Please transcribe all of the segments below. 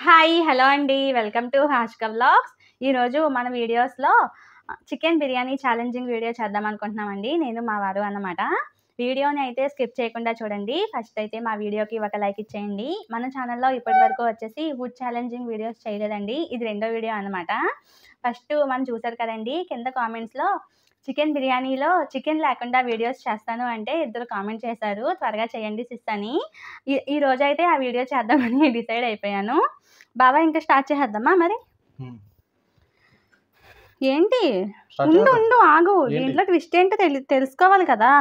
Hi hello అండి welcome to హాష్క vlogs. ఈరోజు మన వీడియోస్లో చికెన్ బిర్యానీ ఛాలెంజింగ్ వీడియో చేద్దాం అనుకుంటున్నామండి. నేను మా వారు అన్నమాట. వీడియోని అయితే స్కిప్ చేయకుండా చూడండి. ఫస్ట్ అయితే మా వీడియోకి ఒక లైక్ ఇచ్చేయండి. మన ఛానల్లో ఇప్పటివరకు వచ్చేసి ఫుడ్ ఛాలెంజింగ్ వీడియోస్ చేయలేదండి. ఇది రెండో వీడియో అనమాట. ఫస్ట్ మనం చూసారు కదండి, కింద కామెంట్స్లో చికెన్ బిర్యానీలో చికెన్ లేకుండా వీడియోస్ చేస్తాను అంటే ఇద్దరు కామెంట్ చేశారు, త్వరగా చేయండి సిస్ అని. ఈ రోజు అయితే ఆ వీడియో చేద్దామని డిసైడ్ అయిపోయాను. బాబా ఇంకా స్టార్ట్ చేసేద్దామా మరి? ఏంటి ఉండు ఉండు ఆగు, దీంట్లో ట్విస్ట్ ఏంటో తెలుసుకోవాలి కదా.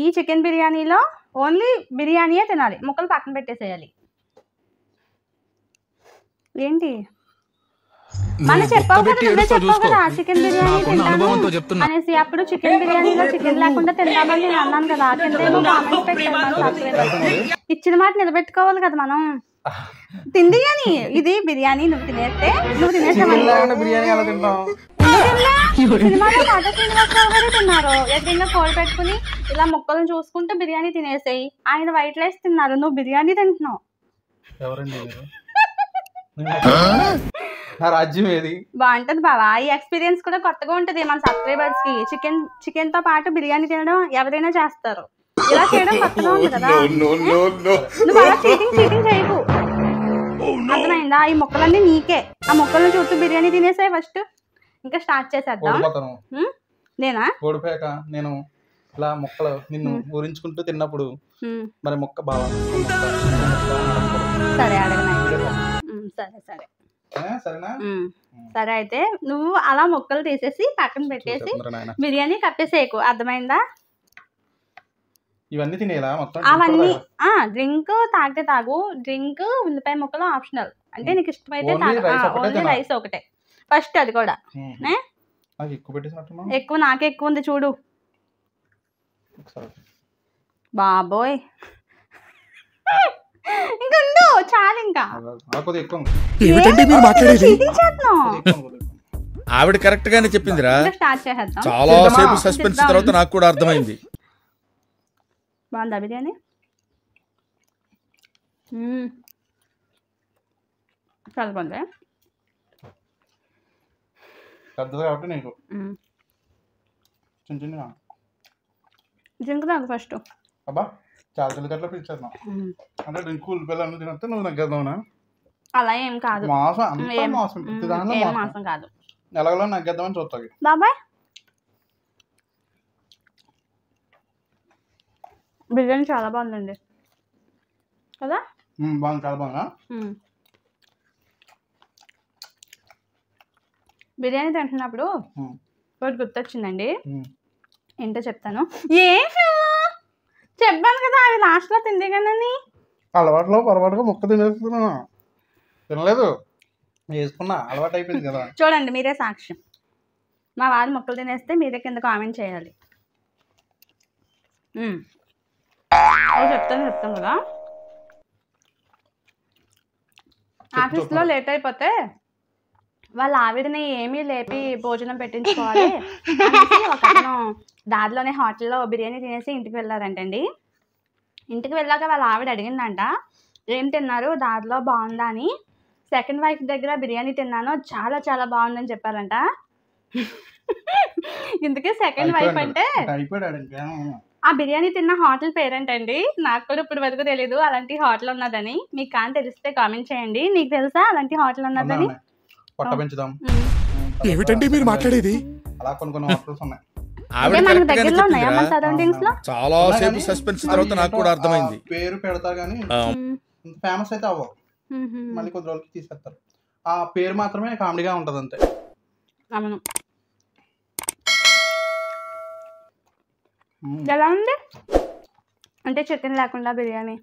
ఈ చికెన్ బిర్యానీలో ఓన్లీ బిర్యానీయే తినాలి, ముక్కలు పక్కన పెట్టేసేయాలి. ఏంటి మన చెప్పావు కదా చికెన్ బిర్యానీ తింటాను అనేసి. అప్పుడు చికెన్ బిర్యానీలో చికెన్ లేకుండా తింటామని నేను అన్నాను కదా. కిందేమో కామెంట్స్ పెట్టాను. ఇచ్చిన మాట నిలబెట్టుకోవాలి కదా మనం. తింది కానీ ఇది బిర్యానీ నువ్వు తినేస్తే సినిమాలో పాట శ్రీనివాసరావు గారు తిన్నారు. ఎక్కడైనా కోడి పెట్టుకుని ఇలా ముక్కలను చూసుకుంటూ బిర్యానీ తినేసేయి. ఆయన వైట్ రైస్ తిన్నారు, నువ్వు బిర్యానీ తింటున్నావు. బాగుంటది బావా, ఈ ఎక్స్పీరియన్స్ కూడా కొత్తగా ఉంటది మన సబ్స్క్రైబర్స్ కి. చికెన్ తో పాటు బిర్యానీ తినడం ఎవరైనా చేస్తారు, ఇలా చేయడం కొత్తగా ఉంది కదా. నువ్వు అలా చీటింగ్ చేయకు, అర్థమైందా? ఈ మొక్కలన్నీ నీకే. ఆ మొక్కలను చూస్తూ బిర్యానీ తినేసాయి ఫస్ట్. ఇంకా స్టార్ట్ చేసేద్దాం. నేనా ఓడిపోయాక నేను ఇలా మొక్కలు నిన్ను ఊరించుకుంటూ తిన్నప్పుడు మరి మొక్క బాగా సరే అడగనా? సరే సరే సరే అయితే నువ్వు అలా మొక్కలు తీసేసి పక్కన పెట్టేసి బిర్యానీ కప్పేసేయకు, అర్థమైందా? ఇవన్నీ తినేలా మొత్తం అవన్నీ డ్రింక్ తాగితే తాగు, డ్రింక్ ఉల్లిపాయ ముక్కలు ఆప్షనల్. అంటే నీకు ఇష్టమైతే ఓన్లీ రైస్ ఒకటే ఫస్ట్. అది కూడా ఎక్కువ, నాకే ఎక్కువ ఉంది చూడు బాబోయ్. ఇంకా చాలు, ఇంకా ఆవిడ కరెక్ట్ గానే చెప్పిందిరా. స్టార్ట్ చేసేద్దాం. చాలా సేపు సస్పెన్స్ తర్వాత నాకు కూడా అర్థమైంది. బాగుందా బిర్యానీ? చాలా బాగుంది. డ్రింక్ తాగు ఫస్ట్. అబ్బా చాలా చిల్లకట్ల పిచ్చేద్దాం అంటే డ్రింక్ ఉల్లిపాయలు తినస్తే నువ్వు నగ్గేద్దావునా? అలా ఏం కాదు, మాసం కాదు, ఎలాగలో నగ్గేద్దామని చూస్తాయి బాబాయ్. బిర్యానీ చాలా బాగుందండి కదా. బాగుంది, చాలా బాగుందా. బిర్యానీ తింటున్నప్పుడు ఒకటి గుర్తొచ్చిందండి, ఏంటో చెప్తాను. ఏంటో చెప్పాను కదా, అవి లాస్ట్లో తింది కానీ అలవాట్లో పొరపాటుగా ముక్క తినేస్తున్నా, తినలేదు, వేసుకున్నా, అలవాటు అయిపోయింది కదా. చూడండి మీరే సాక్ష్యం. మా వారు మొక్కలు తినేస్తే మీరే కింద కామెంట్ చేయాలి. చెప్తాను కదా. ఆఫీస్లో లేట్ అయిపోతే వాళ్ళ ఆవిడని ఏమీ లేపి భోజనం పెట్టించుకోవాలి అనేసి ఒకతను దారిలోనే హోటల్లో బిర్యానీ తినేసి ఇంటికి వెళ్ళారంటండి. ఇంటికి వెళ్ళాక వాళ్ళ ఆవిడ అడిగిందంట, ఏం తిన్నారు దారిలో, బాగుందా అని. సెకండ్ వైఫ్ దగ్గర బిర్యానీ తిన్నాను, చాలా చాలా బాగుందని చెప్పారంట. ఇందుకే సెకండ్ వైఫ్ అంటే ఆ బిర్యానీ తిన్న హోటల్ పేరేంటండి? నాకు కూడా ఇప్పుడు వరకు తెలీదు అలాంటి హోటల్ ఉన్నదని. మీకు కానీ తెలిస్తే కామెంట్ చేయండి. నీకు తెలుసా అలాంటి హోటల్ ఉన్నదని? ఏమిటండి మీరు మాట్లాడేది? అలా కొన్ని హోటల్స్ ఉన్నాయి. మనకు దగ్గరలో ఉన్నాయా మన సరౌండింగ్స్ లో? చాలా సేపు సస్పెన్స్ తర్వాత నాకు కూడా అర్థమైంది. పేరు పెడతారు కానీ ఫేమస్ అయితే అవ్వవు, మళ్ళీ కొద్ది రోజులకి తీసేస్తారు. ఆ పేరు మాత్రమే కామెడీగా ఉంటది అంతే. అవును. ఎలా ఉంది అంటే చికెన్ లేకుండా బిర్యానీ?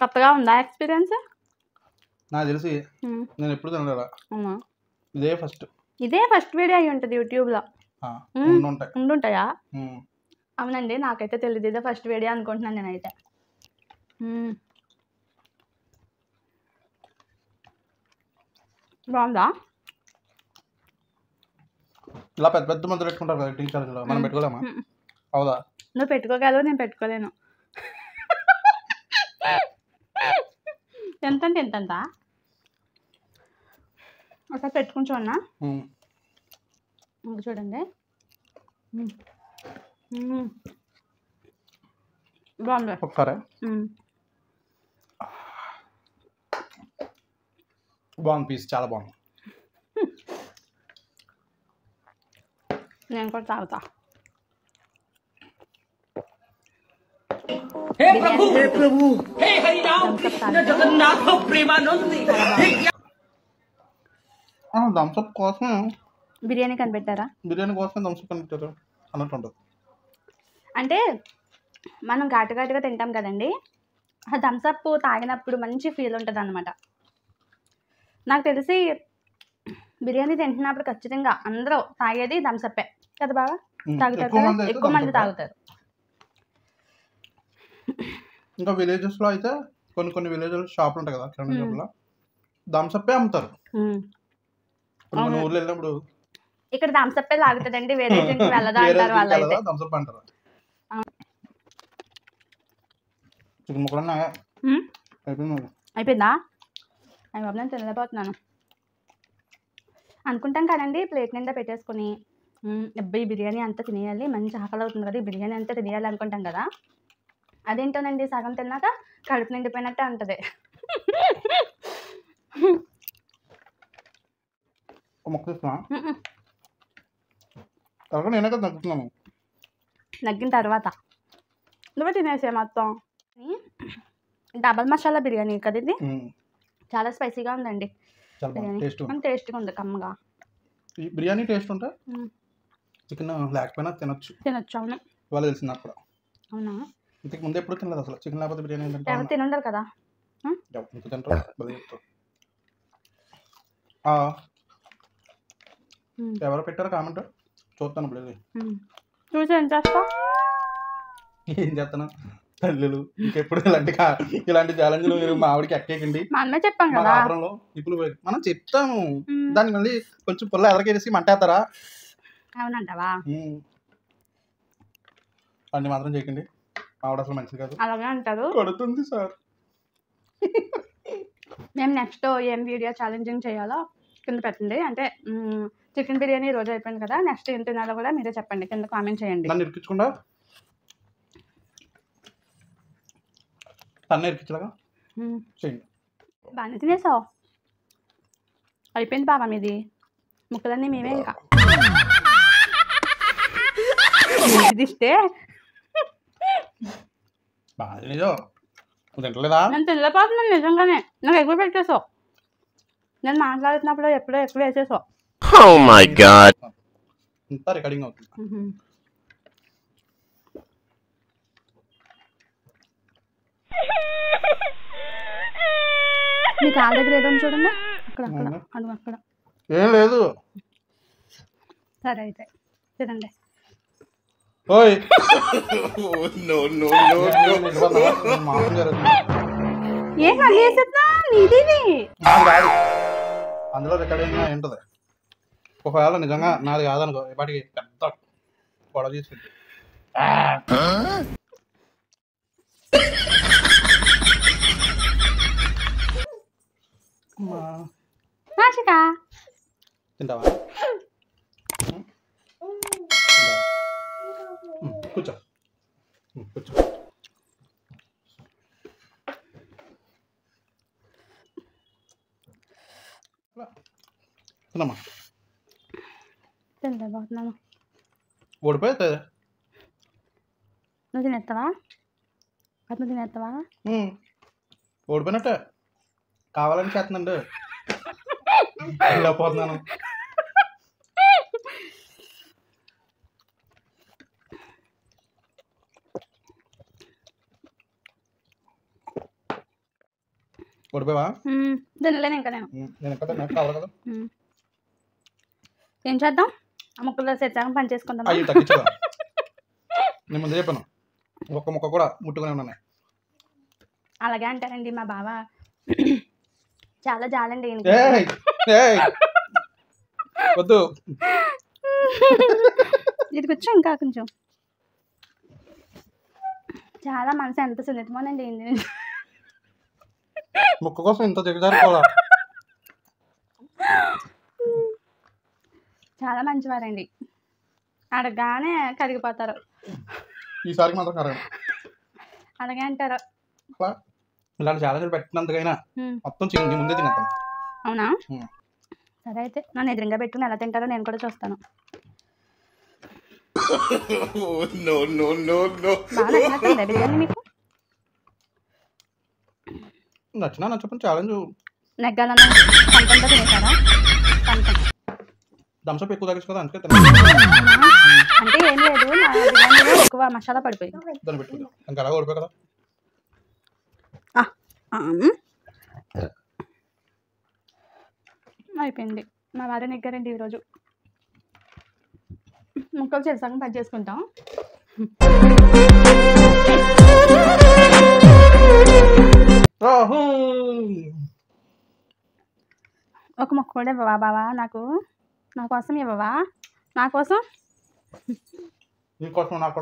కొత్తగా ఉందా ఎక్స్పీరియన్స్? నాకు తెలిసి నేను ఎప్పుడు తినలేదా, ఇదే ఫస్ట్ వీడియో అయి ఉంటుంది యూట్యూబ్లో. ఉండుంటాయా? అవునండి, నాకైతే తెలియదు, ఇదే ఫస్ట్ వీడియో అనుకుంటున్నాను నేనైతే. బాగుందా? ఇలా పెద్ద పెద్ద మందులు పెట్టుకుంటారు కదా టీచర్, మనం పెట్టుకోలేమా? అవుదా? నువ్వు పెట్టుకోగలవు, నేను పెట్టుకోలేను. ఎంత అంటే ఎంత ఒకసారి పెట్టుకుని చూడన్నా చూడండి. బాగుంది ఒకసారి బాగుంది పీస్, చాలా బాగుంది. నేను కూడా తాగుతా. हे प्रभु हे हरि राम कृष्ण जगन्नाथ प्रेमानंद థమ్స్అప్ కోసమే బిర్యానీ కనిపెట్టారా? బిర్యానీ కోసమే థమ్స్అప్ కనిపెట్టారు అన్నట్టు ఉంటుంది. అంటే మనం ఘాటుగా తింటాం కదండి, ఆ థమ్స్అప్ తాగినప్పుడు మంచి ఫీల్ ఉంటుంది అనమాట. నాకు తెలిసి బిర్యానీ తింటున్నప్పుడు ఖచ్చితంగా అందరూ తాగేది థమ్స్అప్పే కదా బాగా. తాగుతారు కదా, ఎక్కువ మంది తాగుతారు. ఇంకా విలేజెస్లో అయితే కొన్ని విలేజెస్ షాపులు ఉంటాయి కదా, కిరాణా షాపులో థమ్స్అప్పే అమ్ముతారు. మన ఊర్లో వెళ్ళినప్పుడు ఇక్కడ థమ్స్అప్పే తాగుతుందండి, వేరే వెళ్ళదా అంటారు వాళ్ళైతే. థమ్స్అప్ అంటారు. చికెన్ ముక్కలు అయిపోయిందా? అవి బాబు నేను తినలేకపోతున్నాను. అనుకుంటాం కదండి ప్లేట్ నిండా పెట్టేసుకొని అబ్బాయి బిర్యానీ అంతా తినేయాలి, మంచి ఆకలి అవుతుంది కదా, ఈ బిర్యానీ అంతా తినేయాలి అనుకుంటాం కదా. అదేంటోనండి సగం తిన్నాక కడుపు నిండిపోయినట్టే ఉంటుంది. మొక్క తీసుకున్నా నేనే కదా తగ్గుతున్నాను. నగ్గిన తర్వాత నువ్వు తినేసే మొత్తం. డబల్ మసాలా బిర్యానీ కదా ఇది, చాలా స్పైసీగా ఉందండి. బిర్యానీ టేస్ట్గా ఉంది, కమ్మగా. బిర్యానీ టేస్ట్ ఉంటే చికెన్ లేకపోయినా తినొచ్చు. అవును, ఇవాళ తెలిసింది నాకు కూడా. అవునా? ఇంతకు ముందు ఎప్పుడు తినలేదు అసలు చికెన్ లేకపోతే బిర్యానీ ఏంటంటే. ఎవరు తినంటారు కదా, తింటారు. ఎవరు పెట్టారు కామెంట్ చూస్తాను ఇప్పుడు. చూసి ఏం చేస్తా? ఏం చేస్తాను తల్లులు, ఇంకెప్పుడు ఇలాంటి ఛాలెంజ్లు మీరు మా ఆవిడకి ఎక్కేకండి. మనమే చెప్పాం కదా ఆపరంలో ఇప్పుడు మనం చెప్తాము, దాన్ని మళ్ళీ కొంచెం పుల్ల ఎదరికేసి మంటేస్తారా? అవునంటావా? అన్ని మాత్రం చేయకండి, ఆవిడ అసలు మంచిది కాదు. అలాగే అంటారు. కొడుతుంది సార్. మేము నెక్స్ట్ ఏం వీడియో ఛాలెంజింగ్ చేయాలో కింద పెట్టండి. అంటే చికెన్ బిర్యానీ రోజు అయిపోయింది కదా, నెక్స్ట్ ఏం తినాలో కూడా మీరే చెప్పండి, కింద కామెంట్ చేయండి. నన్ను ఇరికించకుండా తన్ను ఇరికించలాగా చేయండి. బాగానే తినేసావు, అయిపోయింది బాబా మీది, ముక్కలన్నీ మేమే ఇంకా ఇస్తే బాగా తినేదో తింటలేదా? నేను తినలేకపోతున్నాను నిజంగానే, నాకు ఎక్కువ పెట్టేసావు. నేను మాట్లాడుతున్నప్పుడు ఎప్పుడో ఎక్కువ వేసేసావు. ఇంత రికార్డింగ్ అవుతుంది. మీ కాళ్ళ దగ్గర ఏదో చూడండి, అక్కడ అది అక్కడ ఏం లేదు. సరే అయితే తినండి. ఓయ్ ఏం మళ్ళీ వేసేద్దా నీది? అందులో రికార్డింగ్ ఏంటది? ఒకవేళ నిజంగా నాది కాదనుకో, వాటికి పెద్ద గొడవ తీసుకుంది. తింటావా? కూర్చో కూర్చో. తినమ్మా. తినలేకపోతున్నాను. ఓడిపోతే నువ్వు తినేస్తావా? అది నువ్వు తినేస్తావా? ఓడిపోయినట్టే. కావాలని చేస్తున్నాండి, పోతున్నాను. ఓడిపోయావా? తినలేను ఇంకా నేను కావాలి కదా. ఏం చేద్దాం, ఆ ముక్కలు సెచ్చాక పని చేసుకుందాం. అయ్యి తగ్గించదా? నేను ముందు చెప్పాను, ఒక్క ముక్క కూడా ముట్టుకునే ఉన్నాను. అలాగే అంటారండి మా బావ, చాలా జాలండి. వద్దు, ఇది కూర్చో ఇంకా కొంచెం. చాలా మనసు ఎంత సున్నితమోనండి. ముక్క కోసం ఇంత దిగజారిపోదా? చాలా మంచివారండి, అడగగానే కరిగిపోతారు. ఈసారికి మాత్రం కరగదు. అలాగే అంటారు. అట్లా ఇలాంటి ఛాలెంజ్ పెట్టినందుకైనా మొత్తం చికెన్ ముందే తినేస్తాను. అవునా? సరే అయితే నన్ను ఎదురుగా పెట్టుకుని ఎలా తింటారో నేను కూడా చూస్తాను. బాగా నచ్చినట్టుందా బిర్యానీ మీకు? నచ్చినా నచ్చకపోతే ఛాలెంజ్. నెగ్గాలన్నా పంటంతో తినేసారా? థమ్స్అప్ ఎక్కువ తాగేసి కదా అందుకే అంటే ఏం లేదు, నా బిర్యానీలో ఎక్కువ మసాలా పడిపోయింది. దాన్ని పెట్టుకుంది ఇంకా అలాగే ఓడిపోయి కదా. అయిపోయింది. మా వారే నెగ్గారండి ఈరోజు. ముక్కలు చేసాక పని చేసుకుంటాం. ఒక ముక్క కూడా ఇవ్వవా బావా? నా కోసం ఇవ్వవా? నా కోసం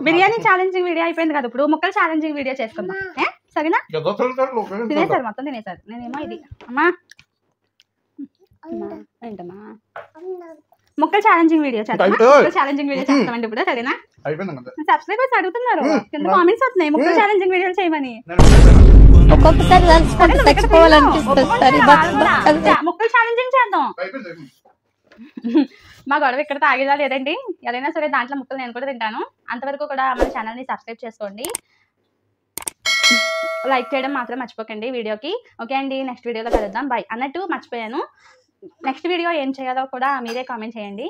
బిర్యానీ ఛాలెంజింగ్ వీడియో అయిపోయింది కదా, ఇప్పుడు ముక్కలు ఛాలెంజింగ్ వీడియో చేసుకుందాం. సరేనా? తినేసారు, మొత్తం తినేసారు. నేనేమో ఇది అమ్మా ఏంటమ్మా ముక్కలు ఛాలెంజింగ్ వీడియో చేస్తాం. ఛాలెంజింగ్ వీడియో చేస్తామండి ఇప్పుడు. సరేనా? సబ్స్క్రైబర్స్ అడుగుతున్నారు, కింద కామెంట్స్ వస్తున్నాయి ముక్కలు ఛాలెంజింగ్ వీడియోలు చేయమని. ఒక్కొక్కసారి ముక్కలు ఛాలెంజింగ్ చేద్దాం. మా గొడవ ఇక్కడ తాగేదా లేదండి, ఏదైనా సరే దాంట్లో ముక్కలు నేను కూడా తింటాను. అంతవరకు కూడా మన ఛానల్ని సబ్స్క్రైబ్ చేసుకోండి, లైక్ చేయడం మాత్రం మర్చిపోకండి వీడియోకి. ఓకే అండి, నెక్స్ట్ వీడియోలో కలుద్దాం. బాయ్. అన్నట్టు మర్చిపోయాను, నెక్స్ట్ వీడియో ఏం చేయాలో కూడా మీరే కామెంట్ చేయండి.